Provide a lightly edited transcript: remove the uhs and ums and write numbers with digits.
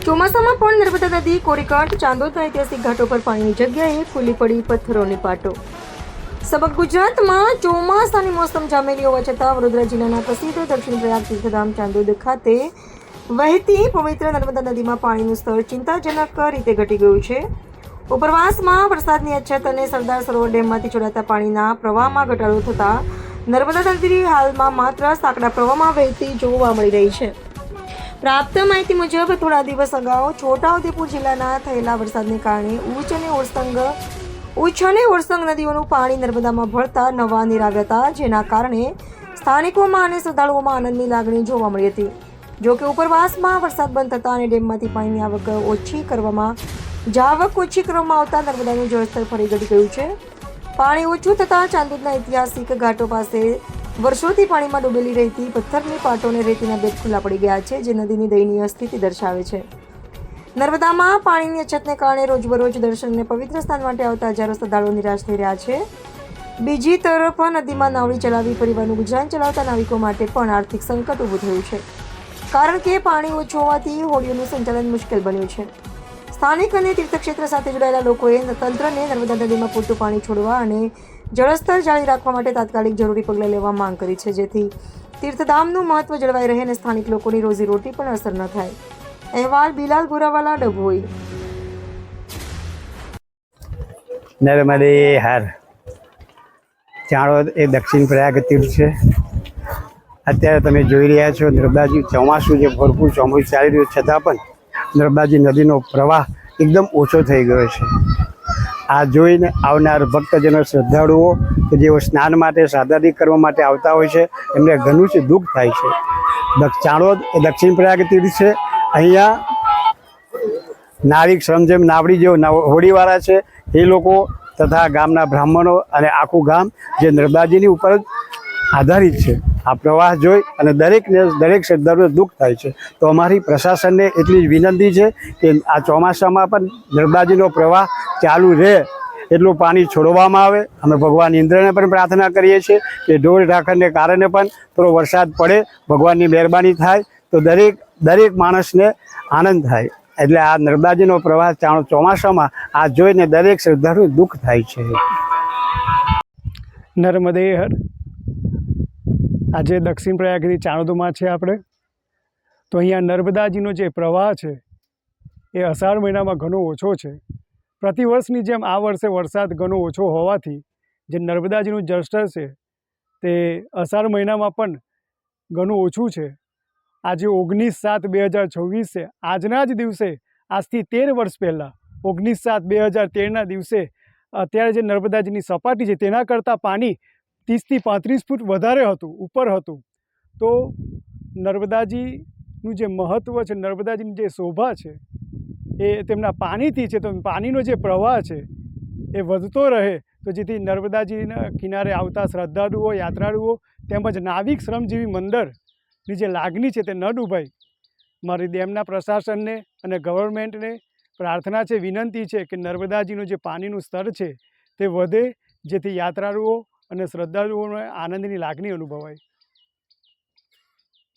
ચોમાસામાં પણ નર્મદા નદી કોરીઘાટ ચાંદોદના ઐતિહાસિક ઘાટો પર પાણીની જગ્યાએ ખુલ્લી પડી પથ્થરોની પાટો। સમગ્ર ગુજરાતમાં ચોમાસાની મોસમ જામેલી હોવા છતાં વડોદરા જિલ્લાના પ્રસિદ્ધ દક્ષિણ પ્રયાગ તીર્થધામ ચાંદોદ ખાતે વહેતી પવિત્ર નર્મદા નદીમાં પાણીનું સ્તર ચિંતાજનક રીતે ઘટી ગયું છે। ઉપરવાસમાં વરસાદની અછત અને સરદાર સરોવર ડેમમાંથી છોડાતા પાણીના પ્રવાહમાં ઘટાડો થતાં નર્મદા નદી હાલમાં માત્ર સાંકડા પ્રવાહમાં વહેતી જોવા મળી રહી છે। પ્રાપ્ત માહિતી મુજબ થોડા દિવસ અગાઉ છોટાઉદેપુર જિલ્લાના થયેલા વરસાદને કારણે ઉચ્ચ અને ઓરસંગ નદીઓનું પાણી નર્મદામાં ભળતા નવા નીર આવ્યા હતા, જેના કારણે સ્થાનિકોમાં અને શ્રદ્ધાળુઓમાં આનંદની લાગણી જોવા મળી હતી। જો કે ઉપરવાસમાં વરસાદ બંધ થતાં અને ડેમમાંથી પાણીની આવક ઓછી કરવામાં આવતા નર્મદાનું જળસ્તર ફરી ઘટી ગયું છે। પાણી ઓછું થતાં ચાંદોદના ઐતિહાસિક ઘાટો પાસે વર્ષોથી પાણીમાં ડૂબેલી રહેતી પથ્થરની પાટો અને રેતીના બેટ ખુલ્લા પડી ગયા છે, જે નદીની દયનીય સ્થિતિ દર્શાવે છે। નર્મદામાં પાણીની અછતને કારણે રોજબરોજ દર્શન અને પવિત્ર સ્નાન માટે આવતા હજારો શ્રદ્ધાળુઓ નિરાશ થઈ રહ્યા છે। બીજી તરફ નદીમાં નાવડી ચલાવી પરિવારનું ગુજરાન ચલાવતા નાવિકો માટે પણ આર્થિક સંકટ ઊભું થયું છે, કારણ કે પાણી ઓછું હોવાથી હોડીઓનું સંચાલન મુશ્કેલ બન્યું છે। સ્થાનિક અને તીર્થક્ષેત્ર સાથે જોડાયેલા લોકોએ તંત્રને નર્મદા નદીમાં પૂરતું પાણી છોડવા અને જળસ્તર જાળવી રાખવા માટે તાત્કાલિક જરૂરી પગલાં લેવા માંગ કરી છે, જેથી તીર્થધામનું મહત્વ જળવાઈ રહે અને સ્થાનિક લોકોની રોજીરોટી પણ અસર ન થાય। અહેવાલ બિલાલ ગોરાવાલા, ડભોઈ। નર્મદે હર ચાણોદ એ દક્ષિણ પ્રયાગ તીર્થ છે। અત્યારે તમે જોઈ રહ્યા છો નર્મદાજી ચોમાસું જે ભરપૂર ચોમાસું ચાલી રહ્યું છતાં પણ નર્મદાજી નદીનો પ્રવાહ એકદમ ઓછો થઈ ગયો છે। આ જોઈને આવનાર ભક્તજનો શ્રદ્ધાળુઓ કે જેઓ સ્નાન માટે સાદાદી કરવા માટે આવતા હોય છે એમને ઘણું જ દુઃખ થાય છે। ચાણોદ એ દક્ષિણ પ્રયાગ તીર્થ છે। અહીંયા નાવિક શ્રમ જેમ નાવડી જેવો હોડીવાળા છે એ લોકો તથા ગામના બ્રાહ્મણો અને આખું ગામ જે નર્મદાજીની ઉપર આધારિત છે। આ પ્રવાહ જોઈ અને દરેક શ્રદ્ધાળુઓને દુઃખ થાય છે। તો અમારી પ્રશાસનને એટલી જ વિનંતી છે કે આ ચોમાસામાં પણ નર્મદાજીનો પ્રવાહ ચાલુ રહે એટલું પાણી છોડવામાં આવે। અમે ભગવાન ઇન્દ્રને પણ પ્રાર્થના કરીએ છીએ કે ઢોર ઢાંખરને કારણે પણ થોડો વરસાદ પડે, ભગવાનની મહેરબાની થાય તો દરેક માણસને આનંદ થાય। એટલે આ નર્મદાજીનો પ્રવાહ ચોમાસામાં આ જોઈને દરેક શ્રદ્ધાળુને દુઃખ થાય છે। નર્મદે હર આજે દક્ષિણ પ્રયાગથી ચાણોદમાં છે આપણે, તો અહીંયા નર્મદાજીનો જે પ્રવાહ છે એ અષાઢ મહિનામાં ઘણો ઓછો છે। પ્રતિવર્ષની જેમ આ વર્ષે વરસાદ ઘણો ઓછો હોવાથી જે નર્મદાજીનું જળસ્તર છે તે અષાઢ મહિનામાં પણ ઘણું ઓછું છે। આજે 19/7/2026 છે। આજના જ દિવસે આજથી 13 વર્ષ પહેલાં 19/7/2013ના દિવસે અત્યારે જે નર્મદાજીની સપાટી છે તેના કરતાં પાણી 30થી 35 ફૂટ વધારે હતું, ઉપર હતું। તો નર્મદાજીનું જે મહત્ત્વ છે, નર્મદાજીની જે શોભા છે એ તેમના પાણીથી છે। તો પાણીનો જે પ્રવાહ છે એ વધતો રહે તો જેથી નર્મદાજીના કિનારે આવતા શ્રદ્ધાળુઓ, યાત્રાળુઓ તેમજ નાવિક શ્રમજીવી મંડળની જે લાગણી છે તે ન ડૂબાય। મારી ડેમના પ્રશાસનને અને ગવર્મેન્ટને પ્રાર્થના છે, વિનંતી છે કે નર્મદાજીનું જે પાણીનું સ્તર છે તે વધે, જેથી યાત્રાળુઓ અને શ્રદ્ધાળુઓને આનંદની લાગણી અનુભવાય।